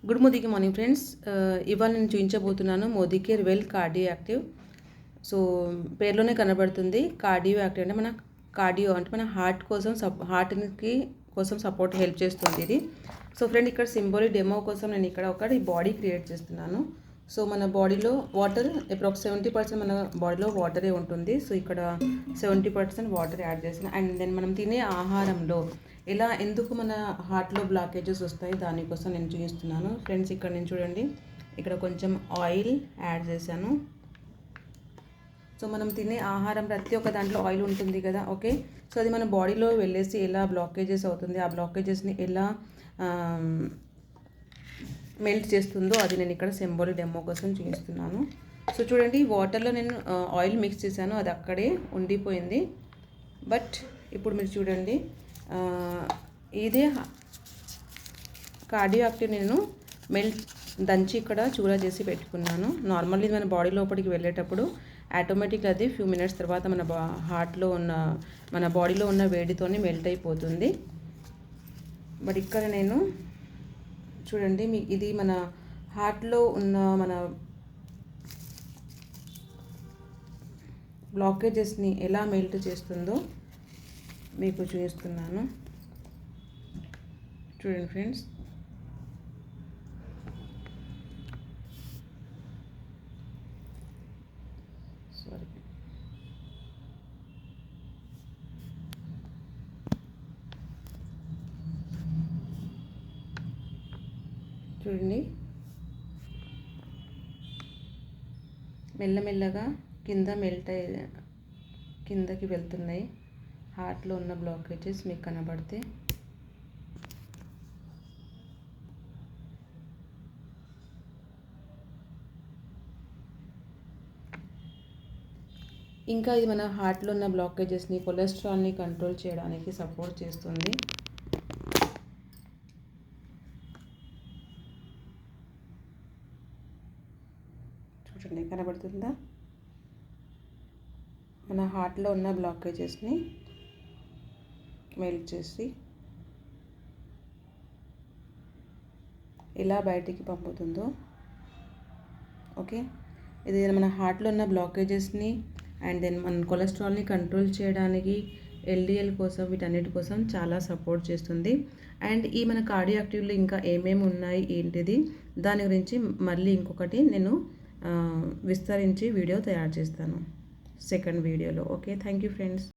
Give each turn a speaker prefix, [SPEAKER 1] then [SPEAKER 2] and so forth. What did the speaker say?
[SPEAKER 1] Good morning friends. ఇవాళ నేను చూపించబోతున్నాను Modi care well cardio active. So పేరులోనే కనబడుతుంది కార్డియో యాక్టివ్ అంటే మన కార్డియో అంటే మన హార్ట్ కోసం సపోర్ట్ హెల్ప్ చేస్తుంది ఇది. సో ఫ్రెండ్ ఇక్కడ సింబాలిక్ డెమో కోసం నేను ఇక్కడ ఒకటి బాడీ క్రియేట్ చేస్తున్నాను. సో మన బాడీలో వాటర్ అప్రాక్స్ 70% మన బాడీలో వాటరే ఉంటుంది. సో ఇక్కడ 70% వాటర్ యాడ్ చేసిన అండ్ దెన్ మనం తినే ఆహారంలో ఎందుకు మన హార్ట్లో బ్లాకేజెస్ వస్తాయి దానికోసం నేను చూపిస్తున్నాను ఫ్రెండ్స్. ఇక్కడ నేను చూడండి, ఇక్కడ కొంచెం ఆయిల్ యాడ్ చేశాను. సో మనం తినే ఆహారం ప్రతి ఒక్క దాంట్లో ఆయిల్ ఉంటుంది కదా, ఓకే. సో అది మన బాడీలో వెళ్ళేసి ఎలా బ్లాకేజెస్ అవుతుంది, ఆ బ్లాకేజెస్ని ఎలా మెల్ట్ చేస్తుందో అది నేను ఇక్కడ సింబాలిక్ డెమో కోసం చూపిస్తున్నాను. సో చూడండి, వాటర్లో నేను ఆయిల్ మిక్స్ చేశాను, అది అక్కడే ఉండిపోయింది. బట్ ఇప్పుడు మీరు చూడండి, ఇదే కార్డియో యాక్టివ్ నేను దంచి ఇక్కడ చూరా చేసి పెట్టుకున్నాను. నార్మల్లీ మన బాడీ లోపలికి వెళ్ళేటప్పుడు ఆటోమేటిక్గా అది ఫ్యూ మినిట్స్ తర్వాత మన బాడీలో ఉన్న వేడితోనే మెల్ట్ అయిపోతుంది. బట్ ఇక్కడ నేను చూడండి, ఇది మన హార్ట్లో ఉన్న మన బ్లాకేజెస్ని ఎలా మెల్ట్ చేస్తుందో మీకు చూపిస్తున్నాను. చూడండి ఫ్రెండ్స్, చూడండి మెల్లమెల్లగా కిందకి వెళ్తున్నాయి. హార్ట్లో ఉన్న బ్లాకేజెస్ మీకు కనబడితే ఇంకా ఇది మన హార్ట్లో ఉన్న బ్లాకేజెస్ని, కొలెస్ట్రాల్ని కంట్రోల్ చేయడానికి సపోర్ట్ చేస్తుంది. చూడండి, కనబడుతుందా? మన హార్ట్లో ఉన్న బ్లాకేజెస్ని మెల్ట్ చేసి ఎలా బయటికి పంపుతుందో, ఓకే. ఇది మన హార్ట్లో ఉన్న బ్లాకేజెస్ని అండ్ దెన్ మన కొలెస్ట్రాల్ని కంట్రోల్ చేయడానికి, ఎల్డిఎల్ కోసం, వీటన్నిటి కోసం చాలా సపోర్ట్ చేస్తుంది. అండ్ ఈ మన కార్డియో యాక్టివ్లో ఇంకా ఏమేమి ఉన్నాయి ఏంటిది దాని గురించి మళ్ళీ ఇంకొకటి నేను విస్తరించి వీడియో తయారు చేస్తాను సెకండ్ వీడియోలో, ఓకే. Thank you friends.